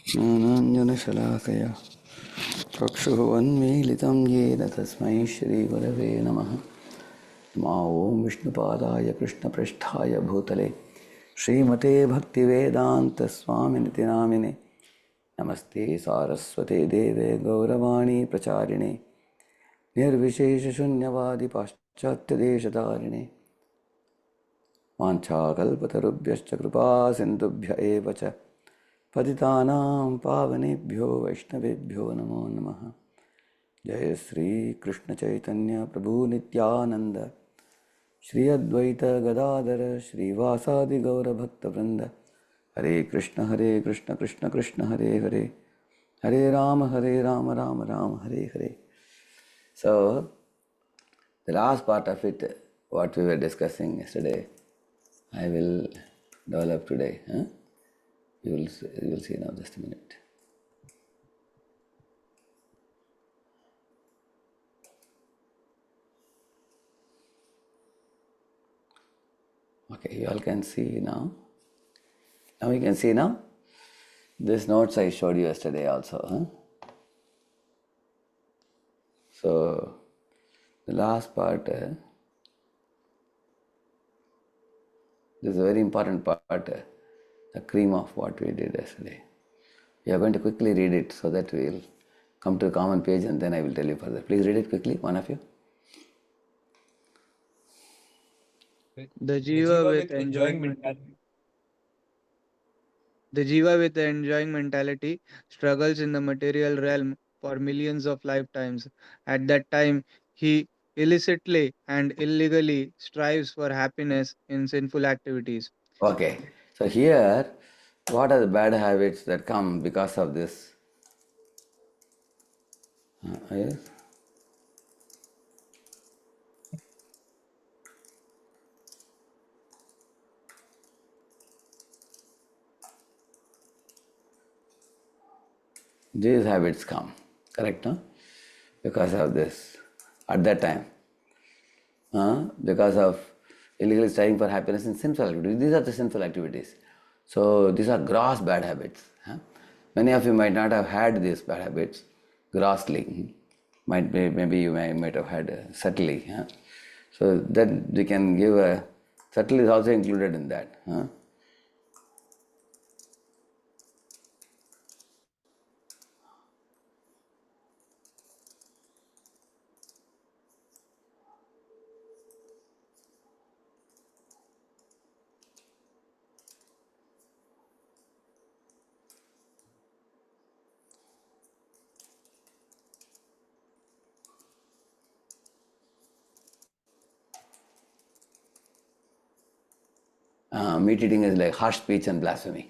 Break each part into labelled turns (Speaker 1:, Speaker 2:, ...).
Speaker 1: ज्ञानाञ्जनशलाकया चक्षुरुन्मीलितं येन तस्मै श्रीगुरवे नमः। मा ॐ विष्णुपादाय कृष्णपृष्ठाय भूतले श्रीमते भक्तिवेदान्तस्वामिनिति नामिने नमस्ते सारस्वते देवे गौरवाणी प्रचारिणे निर्विशेषशून्यवादि पाश्चात्यदेशतारिणे वाञ्छाकल्पतरुभ्यश्च कृपा सिन्धुभ्य एव च पतितानां पावनेभ्यो वैष्णवेभ्यो नमो नमः। जय श्री कृष्ण चैतन्य प्रभु नित्यानंद श्री अद्वैत गदाधर श्रीवासादि गौर भक्तवृंद। हरे कृष्ण कृष्ण कृष्ण हरे हरे, हरे Ram Ram Ram Hare Hare. So the last part of it, what we were discussing yesterday, I will develop today. You will see now. Just a minute. Okay, you all can see now. Now you can see now. This notes I showed you yesterday also. So the last part, this is a very important part, the cream of what we did yesterday. We are going to quickly read it so that we will come to a common page and then I will tell you further. Please read it quickly, one of you.
Speaker 2: The Jiva with enjoying mentality. The Jiva with the enjoying mentality struggles in the material realm for millions of lifetimes. At that time, he illicitly and illegally strives for happiness in sinful activities.
Speaker 1: Okay, so here, what are the bad habits that come because of this? Yes? These habits come, correct? No? Because of this, at that time. Because of illegally striving for happiness in sinful activities. These are the sinful activities. So these are gross bad habits. Many of you might not have had these bad habits grossly. Maybe you might have had subtly. So that we can give a subtle is also included in that. Meat eating is like harsh speech and blasphemy.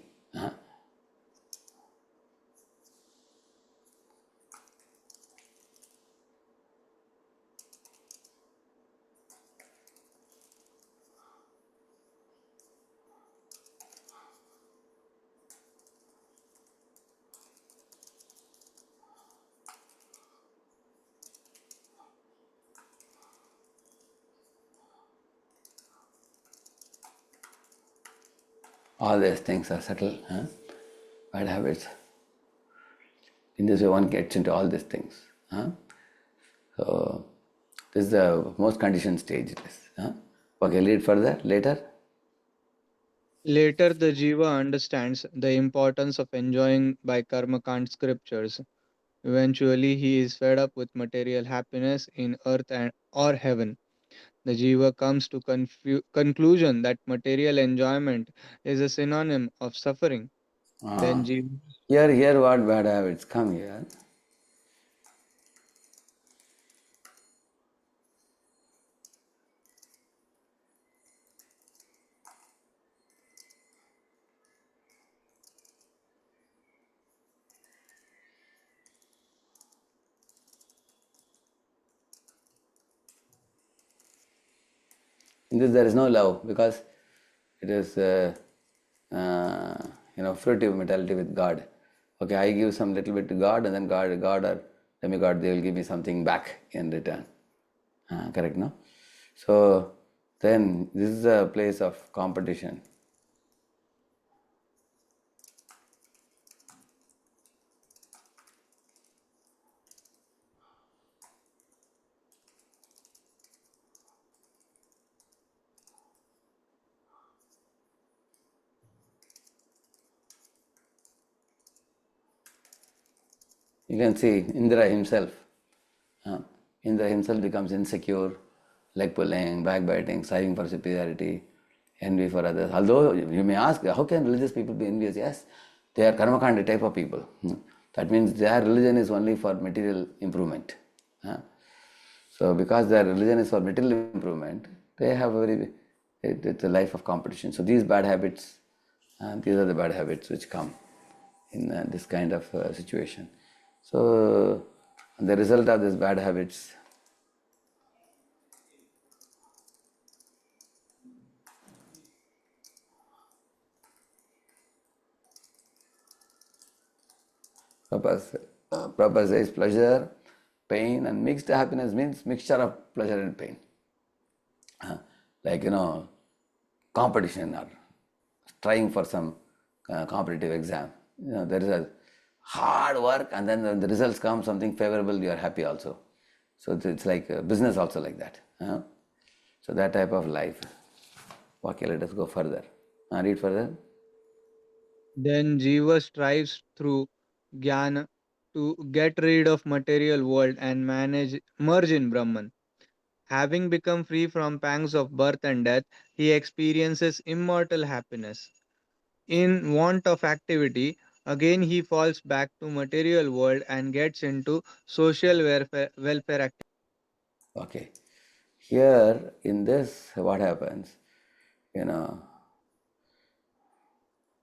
Speaker 1: All these things are subtle, bad habits. In this way, one gets into all these things. So, this is the most conditioned stage. It is. Okay, read further later.
Speaker 2: Later, the Jiva understands the importance of enjoying by Karmakant scriptures. Eventually, he is fed up with material happiness in earth or heaven. The Jiva comes to conclusion that material enjoyment is a synonym of suffering. Then Jiva
Speaker 1: Here, what bad habits come here. In this, there is no love because it is, fruitive mentality with God. Okay, I give some little bit to God, and then God or demigod, they will give me something back in return. Correct, no? So then this is a place of competition. You can see Indra himself. Uh, Indra himself becomes insecure, leg pulling, backbiting, striving for superiority, envy for others. Although you may ask, how can religious people be envious? Yes, they are karmakandi type of people. That means their religion is only for material improvement. So because their religion is for material improvement, they have it's a life of competition. So these bad habits, these are the bad habits which come in this kind of situation. So the result of these bad habits, Prabhupada says pleasure, pain, and mixed happiness means mixture of pleasure and pain. Like, competition or trying for some competitive exam. There is a hard work, and then when the results come, something favorable, you are happy also. So it's like business also like that. So that type of life. Okay, let us go further. Read further.
Speaker 2: Then Jiva strives through Jnana to get rid of material world and merge in Brahman. Having become free from pangs of birth and death, he experiences immortal happiness. In want of activity, again he falls back to material world and gets into social welfare activity.
Speaker 1: Okay. Here in this, what happens? You know,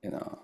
Speaker 1: you know.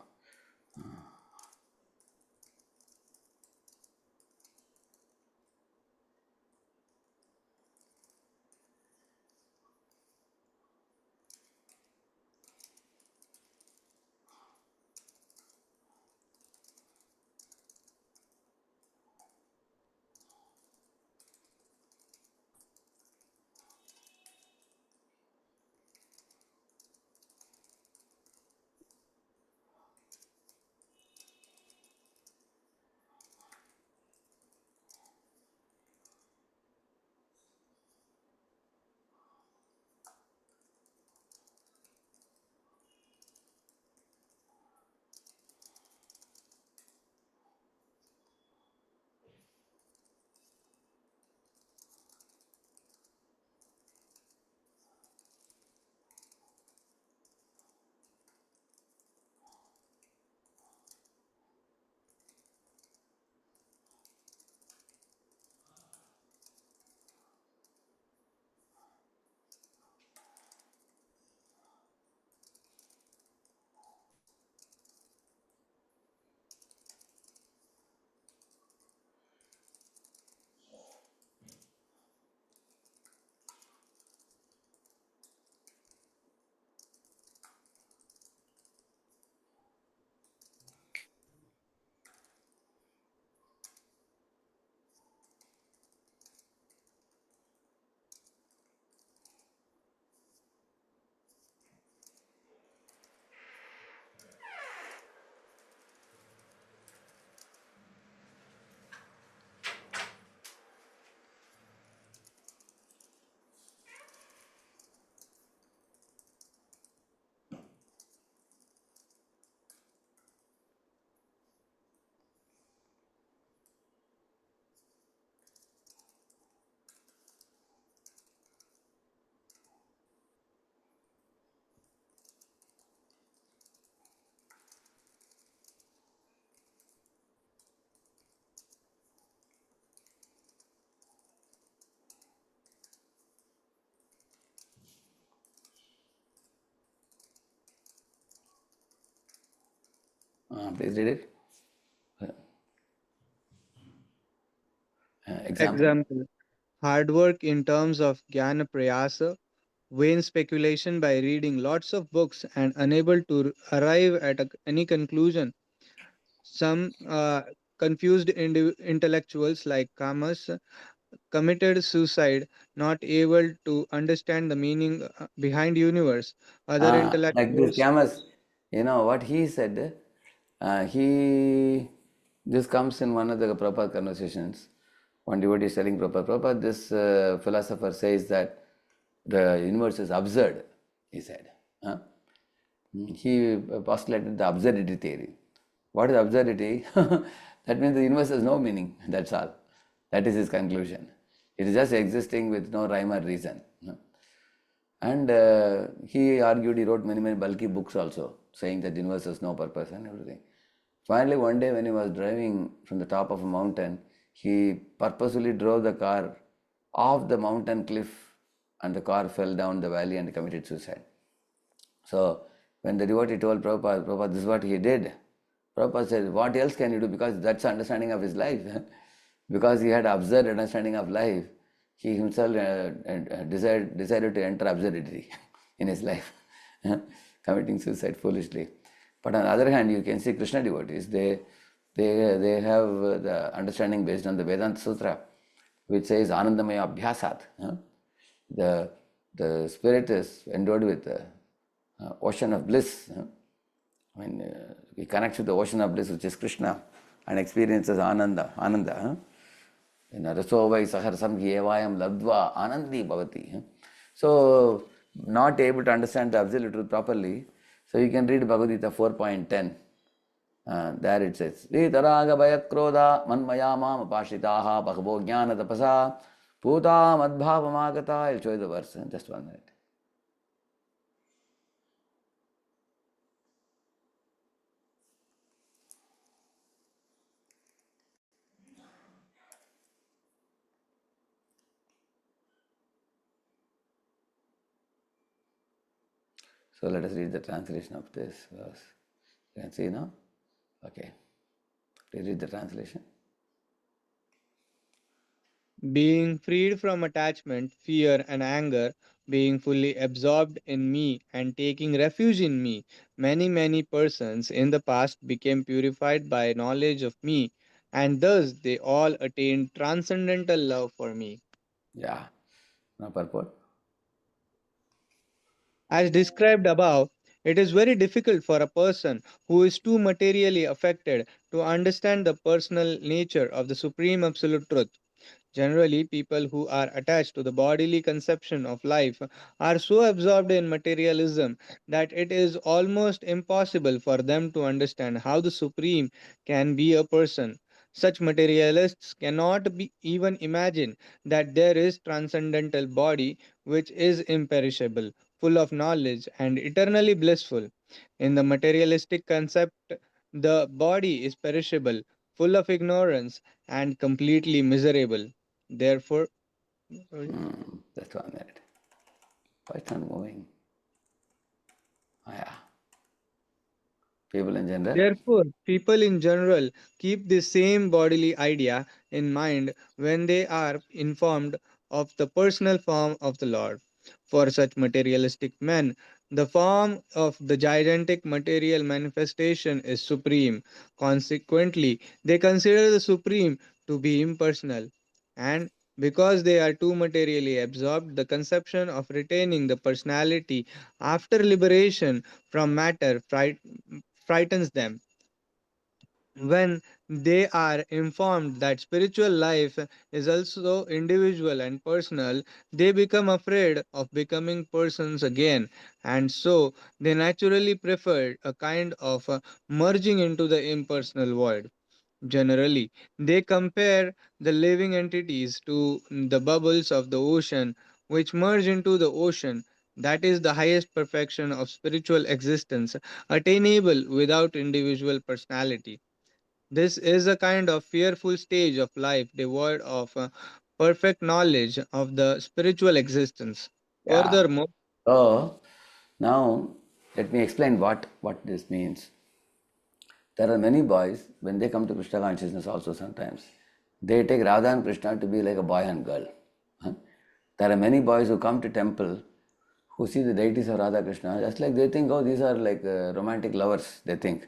Speaker 1: Please read it. Example.
Speaker 2: Example: hard work in terms of jnana prayasa, vain speculation by reading lots of books and unable to arrive at any conclusion. Some confused intellectuals like Kamas committed suicide, not able to understand the meaning behind universe. Other
Speaker 1: Like this
Speaker 2: intellectuals,
Speaker 1: Camus, what he said, this comes in one of the Prabhupada conversations. One devotee is telling Prabhupada, this philosopher says that the universe is absurd, he said. He postulated the absurdity theory. What is absurdity? That means the universe has no meaning, that's all. That is his conclusion. It is just existing with no rhyme or reason. And he argued, he wrote many, many bulky books also, saying that the universe has no purpose and everything. Finally, one day when he was driving from the top of a mountain, he purposely drove the car off the mountain cliff, and the car fell down the valley and committed suicide. So when the devotee told Prabhupada, Prabhupada, this is what he did, Prabhupada said, what else can you do? Because that's the understanding of his life. Because he had absurd understanding of life, he himself decided to enter absurdity in his life, committing suicide foolishly. But on the other hand, you can see Krishna devotees, they have the understanding based on the Vedanta Sutra, which says Anandamaya Abhyasat. The spirit is endowed with the ocean of bliss. I mean, he connects with the ocean of bliss, which is Krishna, and experiences Ananda. Raso vai saharsam gyevayam labdva anandi bhavati. So, not able to understand the absolute truth properly, so you can read Bhagavad Gita 4.10. There it says, Ritaraga Bayakroda Manmayama Pashitaha Bhagavo Jnana Tapasa Puta Madbhava Magata. I'll show you the verse in just 1 minute. So let us read the translation of this verse. You can see now? Okay. Read the translation.
Speaker 2: Being freed from attachment, fear, and anger, being fully absorbed in me and taking refuge in me, many persons in the past became purified by knowledge of me, and thus they all attained transcendental love for me.
Speaker 1: Yeah. Now purport.
Speaker 2: As described above, it is very difficult for a person who is too materially affected to understand the personal nature of the Supreme Absolute Truth. Generally, people who are attached to the bodily conception of life are so absorbed in materialism that it is almost impossible for them to understand how the Supreme can be a person. Such materialists cannot even imagine that there is transcendental body which is imperishable, full of knowledge, and eternally blissful. In the materialistic concept, the body is perishable, full of ignorance, and completely miserable. Therefore,
Speaker 1: Just 1 minute. Why it's not moving? Yeah. People in general.
Speaker 2: therefore, people in general keep the same bodily idea in mind when they are informed of the personal form of the Lord. For such materialistic men, the form of the gigantic material manifestation is supreme. Consequently, they consider the supreme to be impersonal. And because they are too materially absorbed, the conception of retaining the personality after liberation from matter frightens them. When they are informed that spiritual life is also individual and personal, they become afraid of becoming persons again, and so they naturally prefer a kind of merging into the impersonal void. Generally, they compare the living entities to the bubbles of the ocean, which merge into the ocean. That is the highest perfection of spiritual existence, attainable without individual personality. This is a kind of fearful stage of life devoid of perfect knowledge of the spiritual existence.
Speaker 1: Yeah.
Speaker 2: Furthermore,
Speaker 1: So now let me explain what this means. There are many boys, when they come to Krishna consciousness also sometimes, they take Radha and Krishna to be like a boy and girl. Huh? There are many boys who come to temple who see the deities of Radha Krishna, just like they think, oh, these are like romantic lovers, they think.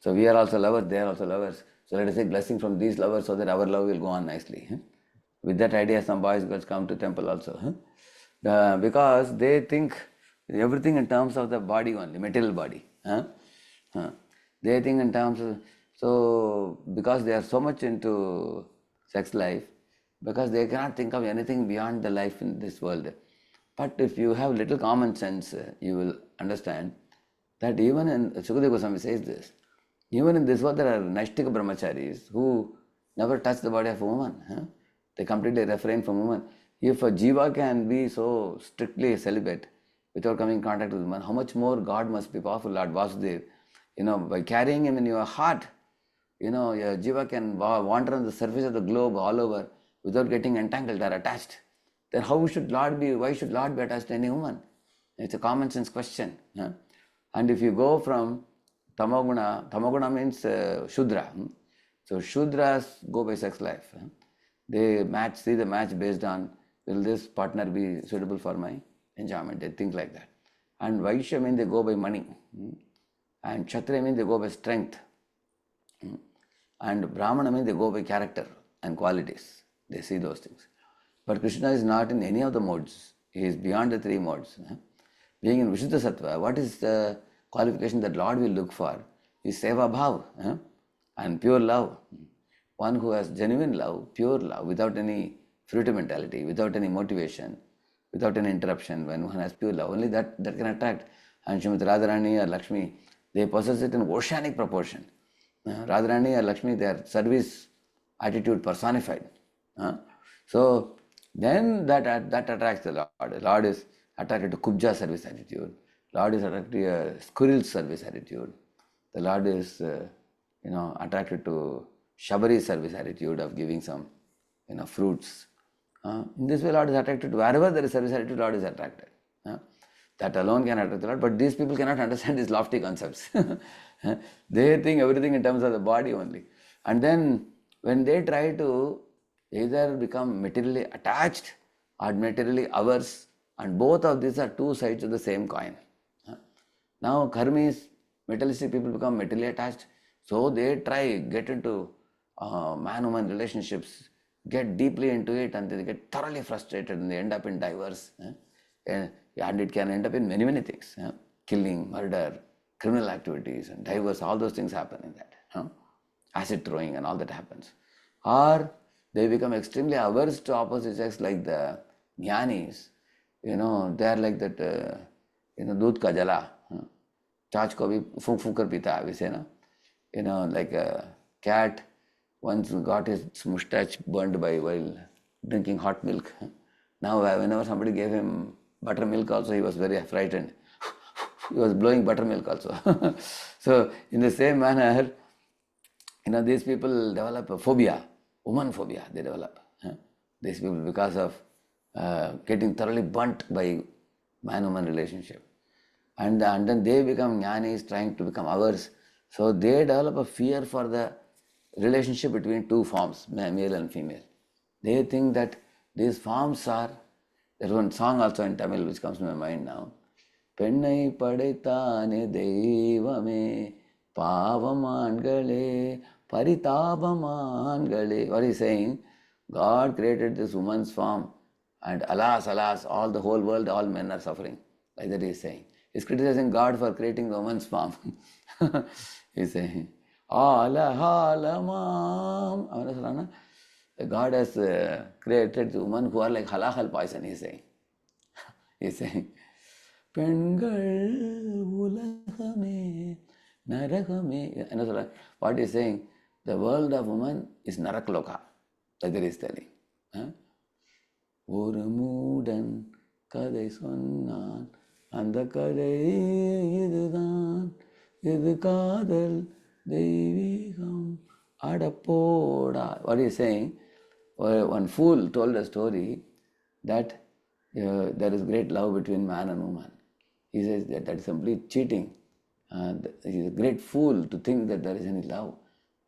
Speaker 1: So we are also lovers, they are also lovers. So let us take blessing from these lovers so that our love will go on nicely. Huh? With that idea, some boys girls come to temple also. Huh? Because they think everything in terms of the body only, material body. Huh? Huh. They think in terms of, so because they are so much into sex life, because they cannot think of anything beyond the life in this world. But if you have little common sense, you will understand that even in Sukadeva Goswami says this, Even in this world, there are Naishtika brahmacharis who never touch the body of a woman. They completely refrain from women. If a jiva can be so strictly celibate without coming in contact with women, how much more God must be powerful, Lord Vasudev. By carrying him in your heart, your jiva can wander on the surface of the globe all over without getting entangled or attached. Then why should Lord be attached to any woman? It's a common sense question. And if you go from tamoguna means Shudra. So Shudras go by sex life. They see the match based on, will this partner be suitable for my enjoyment? They think like that. And Vaishya means they go by money. And Kshatriya means they go by strength. And Brahmana means they go by character and qualities. They see those things. But Krishna is not in any of the modes. He is beyond the three modes. Being in Vishuddha Sattva, what is the qualification that Lord will look for? Is Seva Bhav and pure love. One who has genuine love, pure love, without any fruitive mentality, without any motivation, without any interruption. When one has pure love, only that can attract. And Srimati Radharani or Lakshmi, they possess it in oceanic proportion. Radharani or Lakshmi, their service attitude personified. So then that attracts the Lord. The Lord is attracted to Kubja service attitude. Lord is attracted to a squirrel service attitude. The Lord is attracted to Shabari service attitude of giving some fruits. In this way, Lord is attracted to wherever there is service attitude, Lord is attracted. That alone can attract the Lord, but these people cannot understand these lofty concepts. They think everything in terms of the body only. And then when they try to either become materially attached or materially averse, and both of these are two sides of the same coin. Now karmis, materialistic people become materially attached, so they get into man-woman relationships, get deeply into it, and they get thoroughly frustrated and they end up in divorce. And it can end up in many things. Killing, murder, criminal activities, and divorce, all those things happen in that. Acid throwing and all that happens. Or they become extremely averse to opposite sex, like the jnanis. They are like that, दूध का जला, चाच को भी फूंक फूंक कर पीता, we say, like a cat once got his mustache burned while drinking hot milk. Now whenever somebody gave him buttermilk also, he was very frightened. He was blowing buttermilk also. So in the same manner, these people develop a phobia, woman phobia they develop. These people, because of getting thoroughly burnt by man-woman relationship. And then they become jnanis, trying to become ours. So they develop a fear for the relationship between two forms, male and female. They think that these forms are, there's one song also in Tamil which comes to my mind now. Pennai padaitane devame pavamangale paritabamangale. What is saying? God created this woman's form, and alas, all the whole world, all men are suffering. Like that he is saying. He is criticizing God for creating the woman's form. He is saying, Alahalamam. God has created the women who are like halahal poison, he is saying. He is saying, Pengal ulahame naragame. What he is saying? The world of woman is narakloka. Like that he is telling. ஒரு மூடன் கதை சொன்னான், அந்த கதை இதுதான், இது காதல் தெய்வீகம் அடப்போடா. What is saying? One fool told a story that there is great love between man and woman. He says that is simply cheating. He is a great fool to think that there is any love.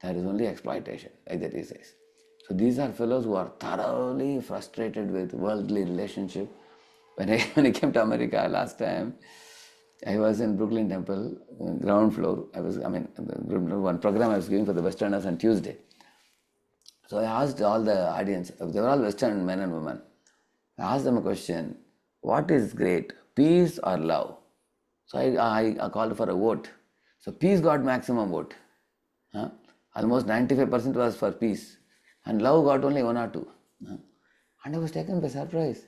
Speaker 1: There is only exploitation, like that he says. So these are fellows who are thoroughly frustrated with worldly relationship. When I came to America last time, I was in Brooklyn Temple, ground floor. One program I was giving for the Westerners on Tuesday. So I asked all the audience, they were all Western men and women. I asked them a question, what is great, peace or love? So I called for a vote. So peace got maximum vote. Almost 95% was for peace. And love got only 1 or 2. And I was taken by surprise.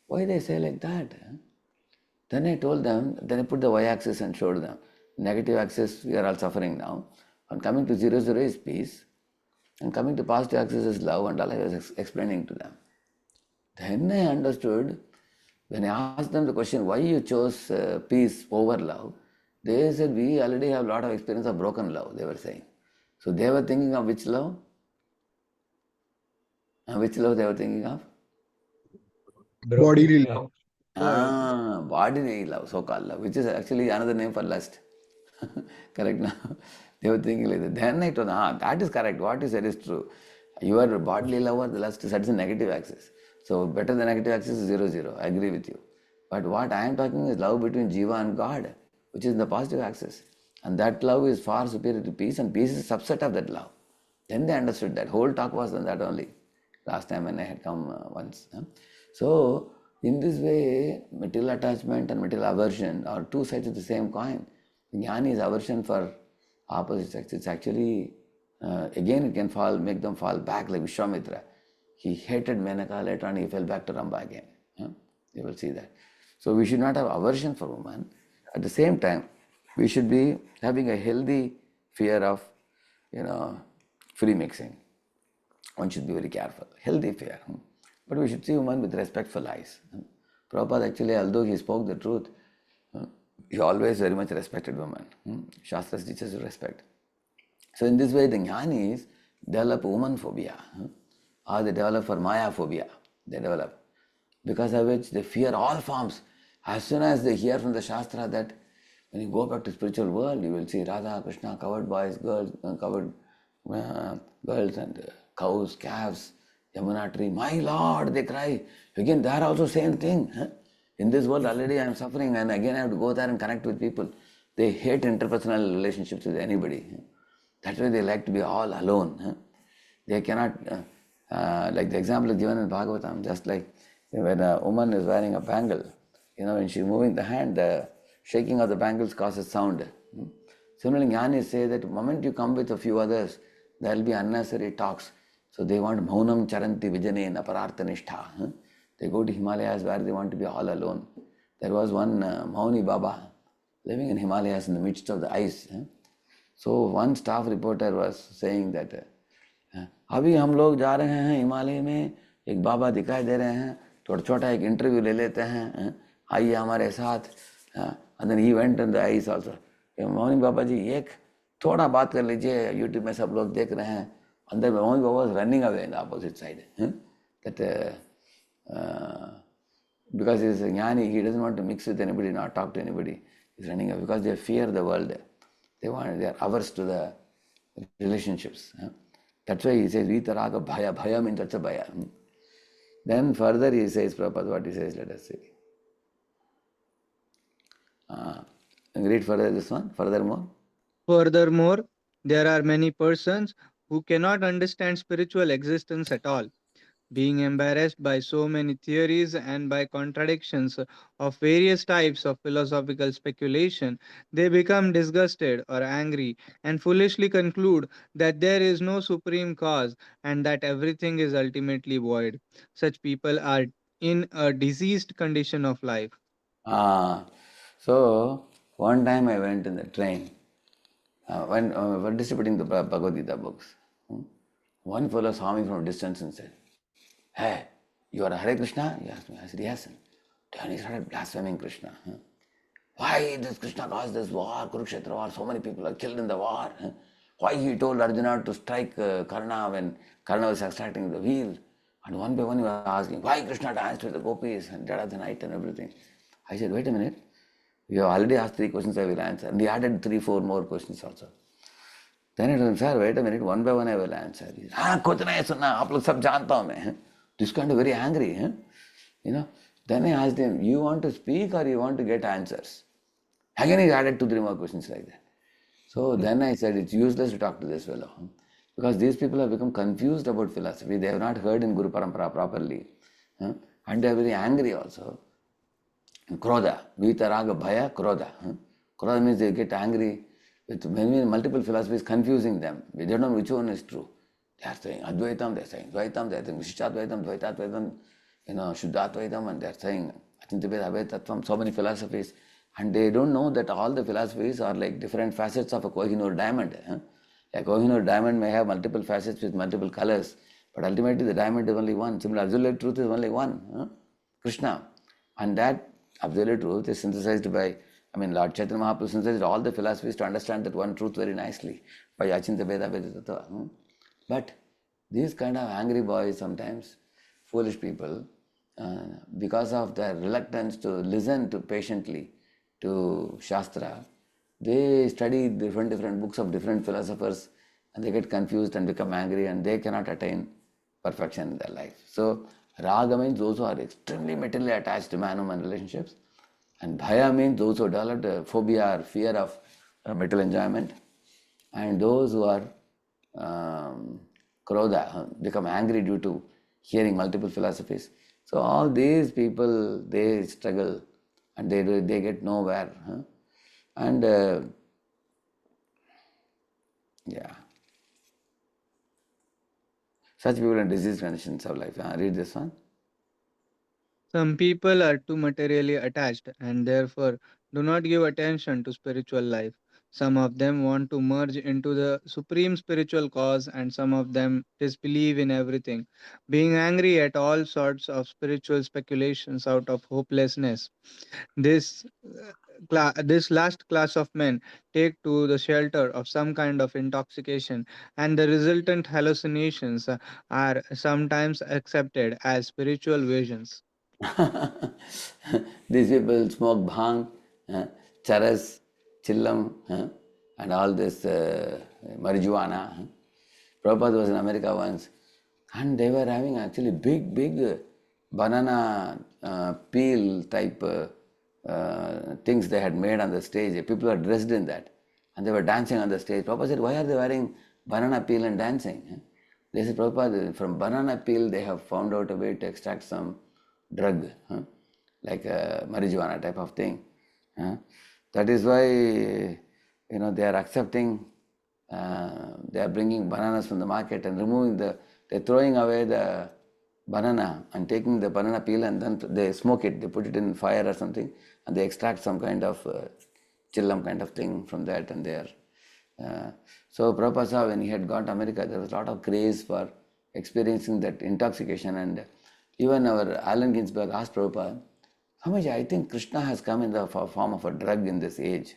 Speaker 1: Why they say like that? Then I told them, then I put the y-axis and showed them. Negative axis, we are all suffering now. And coming to 0, 0 is peace. And coming to positive axis is love, and all I was explaining to them. Then I understood, when I asked them the question, why you chose peace over love, they said, we already have a lot of experience of broken love, they were saying. So they were thinking of which love? Which love they were thinking of?
Speaker 3: Bodily love.
Speaker 1: Bodily love, so-called love, which is actually another name for lust. Correct now? They were thinking like that. Then I told them, that is correct. What you said is true. Your bodily love or the lust is that is a negative axis. So better the negative axis is 0, 0. I agree with you. But what I am talking is love between Jiva and God, which is the positive axis. And that love is far superior to peace, and peace is a subset of that love. Then they understood that. Whole talk was on that only. Last time when I had come once. So, in this way, material attachment and material aversion are two sides of the same coin. Jnani is aversion for opposite sex. It's actually, again it can make them fall back like Vishwamitra. He hated Menaka, later on he fell back to Ramba again. You will see that. So we should not have aversion for woman. At the same time, we should be having a healthy fear of, free mixing. One should be very careful. Healthy fear. But we should see women with respectful eyes. Prabhupada actually, although he spoke the truth, he always very much respected women. Shastras teaches respect. So in this way, the jnanis develop woman phobia, or they develop for Maya phobia. They develop. Because of which they fear all forms. As soon as they hear from the Shastra that when you go back to spiritual world, you will see Radha, Krishna, covered boys, girls, covered girls and cows, calves, Yamuna tree. My Lord, they cry. Again, they are also same thing. In this world already I am suffering, and again I have to go there and connect with people. They hate interpersonal relationships with anybody. That's why they like to be all alone. They cannot, like the example is given in Bhagavatam, just like when a woman is wearing a bangle, when she's moving the hand, the shaking of the bangles causes sound. Similarly, jnanis say that the moment you come with a few others, there will be unnecessary talks. So they want maunam charanti vijane aparartha nishtha. They go to Himalayas where they want to be all alone. There was one Mauni Baba living in Himalayas in the midst of the ice. So one staff reporter was saying that, अभी हम लोग जा रहे हैं हिमालय में, एक बाबा दिखाई दे रहे हैं, थोड़ा छोटा एक इंटरव्यू ले लेते हैं, आइए हमारे साथ. And then he went on the ice also. Mauni Baba जी एक थोड़ा बात कर लीजिए, यूट्यूब में सब लोग देख रहे हैं. अंदर Mauni Baba was running away in the opposite side. That because he is a jnani, he doesn't want to mix with anybody, not talk to anybody. He's running away because they fear the world. They are averse to the relationships. That's why he says, Vitaraga bhaya. Bhaya means that's a bhaya. Then further he says, Prabhupada, what he says, let us see. Read further this one, furthermore.
Speaker 2: Furthermore, there are many persons who cannot understand spiritual existence at all. Being embarrassed by so many theories and by contradictions of various types of philosophical speculation, they become disgusted or angry and foolishly conclude that there is no supreme cause and that everything is ultimately void. Such people are in a diseased condition of life.
Speaker 1: So one time I went in the train when we were distributing the Bhagavad Gita books. One fellow saw me from a distance and said, "Hey, you are a Hare Krishna?" He asked me. I said, "Yes." Then he started blaspheming Krishna. Why does Krishna cause this war, Kurukshetra war? So many people are killed in the war. Why he told Arjuna to strike Karna when Karna was extracting the wheel? And one by one he was asking, why Krishna danced with the gopis and dead of the night and everything? I said, wait a minute. You have already asked 3 questions, I will answer. And he added 3, 4 more questions also. Then I told him, sir, wait a minute, one by one I will answer. He said, कुछ नहीं सुनना, आप लोग सब जानता हूँ मैं. This kind of very angry. Then I asked him, you want to speak or you want to get answers? Again he added 2, 3 more questions like that. So then I said, it's useless to talk to this fellow. Because these people have become confused about philosophy. They have not heard in Guru Parampara properly. And they are very angry also. Krodha, Vitaraga, Bhaya, Krodha. Krodha means they get angry with many multiple philosophies confusing them. They don't know which one is true. They are saying Advaitam, they are saying Dvaitam, they are saying Vishishadvaitam, Dvaitattvaitam, Shuddhatvaitam, and they are saying Achintaveda, Advaitattvam, so many philosophies. And they don't know that all the philosophies are like different facets of a Kohinoor diamond. Like Kohinoor diamond may have multiple facets with multiple colors, but ultimately the diamond is only one. Similar, absolute truth is only one, Krishna. And that absolute truth is synthesized by, Lord Chaitanya Mahaprabhu synthesized all the philosophies to understand that one truth very nicely by Achinta Veda Vedatattva. But these kind of angry boys sometimes, foolish people, because of their reluctance to listen to patiently to Shastra, they study different books of different philosophers and they get confused and become angry and they cannot attain perfection in their life. So raga means those who are extremely materially attached to man-woman relationships, and bhaya means those who developed a phobia or fear of material enjoyment, and those who are krodha, become angry due to hearing multiple philosophies. So all these people, they struggle and they get nowhere. And yeah, such people in disease conditions of life. Read this one.
Speaker 2: Some people are too materially attached and therefore do not give attention to spiritual life. Some of them want to merge into the supreme spiritual cause, and some of them disbelieve in everything, being angry at all sorts of spiritual speculations out of hopelessness. This this last class of men take to the shelter of some kind of intoxication, and the resultant hallucinations are sometimes accepted as spiritual visions.
Speaker 1: These people smoke bhang, charas, chillam, and all this marijuana. Prabhupada was in America once, and they were having actually big banana peel type things they had made on the stage. People were dressed in that, and they were dancing on the stage. Prabhupada said, "Why are they wearing banana peel and dancing?" They said, "Prabhupada, from banana peel they have found out a way to extract some drug, like a marijuana type of thing. That is why, they are accepting, they are bringing bananas from the market and they're throwing away the banana and taking the banana peel and then they smoke it, they put it in fire or something and they extract some kind of chillam kind of thing from that and they are so Prabhupada saw when he had got to America, there was a lot of craze for experiencing that intoxication, and even our Allen Ginsberg asked Prabhupada, Swamiji, I think Krishna has come in the form of a drug in this age.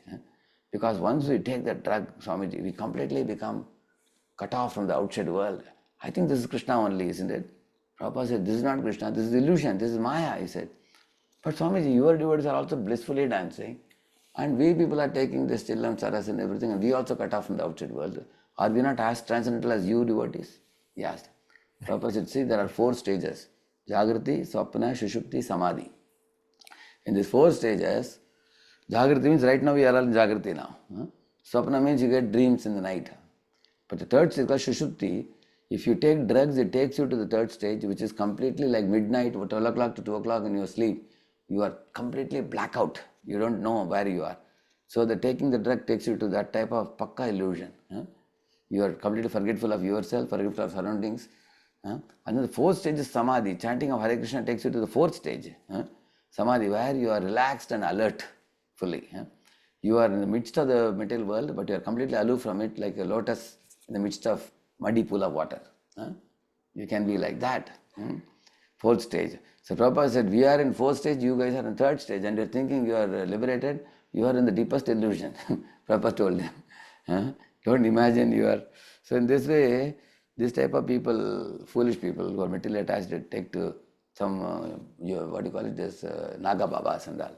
Speaker 1: Because once we take that drug, Swamiji, we completely become cut off from the outside world. I think this is Krishna only, isn't it? Prabhupada said, this is not Krishna, this is illusion, this is Maya, he said. But Swamiji, your devotees are also blissfully dancing. And we people are taking this chillam, saras and everything, and we also cut off from the outside world. Are we not as transcendental as you devotees? He asked. Prabhupada said, see, there are 4 stages. Jagrati, Swapna, Shushupti, Samadhi. In these 4 stages, Jagrati means right now we are all in Jagrati now. Swapna means you get dreams in the night. But the third stage is called Shushupti. If you take drugs, it takes you to the third stage, which is completely like midnight, 12 o'clock to 2 o'clock in your sleep. You are completely blackout. You don't know where you are. So the taking the drug takes you to that type of pakka illusion. You are completely forgetful of yourself, forgetful of surroundings. And then the 4th stage is Samadhi. Chanting of Hare Krishna takes you to the 4th stage. Samadhi, where you are relaxed and alert fully. You are in the midst of the material world, but you are completely aloof from it, like a lotus in the midst of muddy pool of water. You can be like that. 4th stage. So Prabhupada said, we are in 4th stage, you guys are in 3rd stage, and you're thinking you are liberated, you are in the deepest illusion. Prabhupada told them. Don't imagine you are. So in this way, this type of people, foolish people who are materially attached, they take to some, what do you call it, this Naga Babas and all.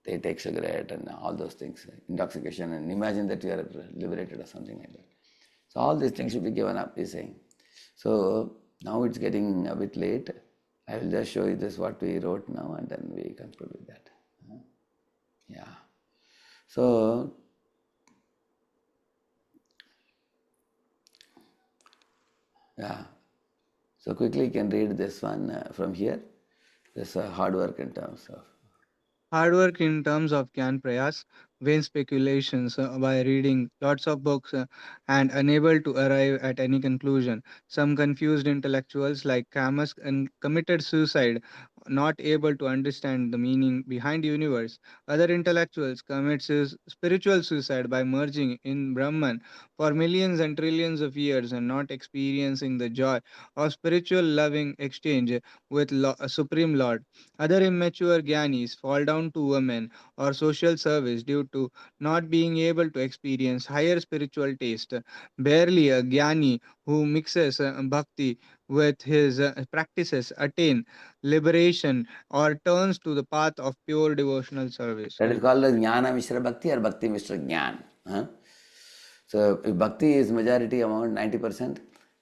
Speaker 1: They take cigarette and all those things, intoxication, and imagine that you are liberated or something like that. So all these things should be given up, he's saying. So now it's getting a bit late. I will just show you this what we wrote now and then we conclude with that. Yeah. So yeah. So quickly you can read this one from here. This hard work in terms of
Speaker 2: Hard work in terms of Gyan Prayas. vain speculations by reading lots of books and unable to arrive at any conclusion. Some confused intellectuals like Camus and committed suicide, not able to understand the meaning behind the universe. Other intellectuals commit spiritual suicide by merging in Brahman for millions and trillions of years and not experiencing the joy of spiritual loving exchange with Supreme Lord. Other immature jnanis fall down to women or social service due to not being able to experience higher spiritual taste. Barely a jnani who mixes bhakti with his practices attain liberation or turns to the path of pure devotional service.
Speaker 1: That is called as Jnana Mishra Bhakti or Bhakti Mishra Jnana. Huh? So if Bhakti is majority amount 90%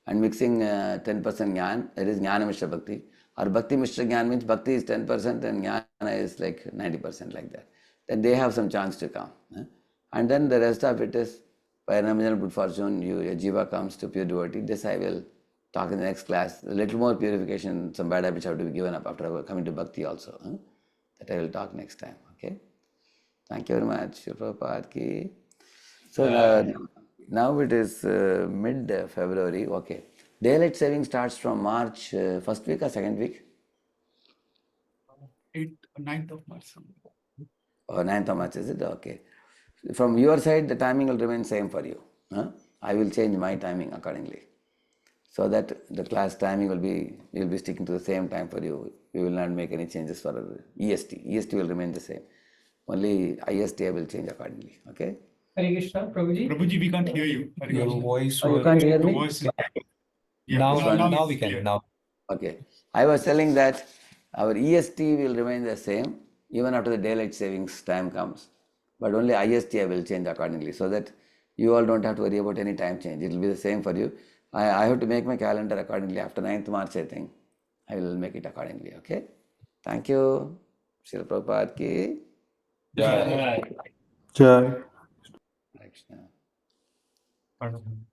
Speaker 1: and mixing 10% Jnana, that is Jnana Mishra Bhakti. Or Bhakti Mishra Jnana means Bhakti is 10% and Jnana is like 90% like that. Then they have some chance to come. Huh? And then the rest of it is by Ramajan good fortune, a jiva comes to pure devotee. This I will talk in the next class. A little more purification, some bad habits have to be given up after coming to Bhakti also. Huh? That I will talk next time. Okay. Thank you very much, Prabhupada ki. So now it is mid-February. Okay. Daylight saving starts from March first week or second week?
Speaker 3: 9th of March.
Speaker 1: Or 9th of March, is it? Okay. From your side, the timing will remain same for you. Huh? I will change my timing accordingly. So that the class timing will be, you will be sticking to the same time for you. We will not make any changes for EST. EST will remain the same. Only IST I will change accordingly. Okay?
Speaker 4: Hare Krishna, Prabhuji.
Speaker 3: Prabhuji, we can't hear you.
Speaker 4: Your voice.
Speaker 1: Oh, you can't hear
Speaker 3: Your
Speaker 1: me?
Speaker 3: voice.
Speaker 4: Now we
Speaker 3: it's
Speaker 4: can.
Speaker 3: clear.
Speaker 4: Now.
Speaker 1: Okay. I was telling that our EST will remain the same even after the daylight savings time comes. But only IST I will change accordingly so that you all don't have to worry about any time change. It will be the same for you. I have to make my calendar accordingly. After 9th March, I think, I will make it accordingly. Okay? Thank you. Srila Prabhupada ki.
Speaker 4: Jai.
Speaker 5: Jai.
Speaker 1: Krishna.
Speaker 4: Pardon.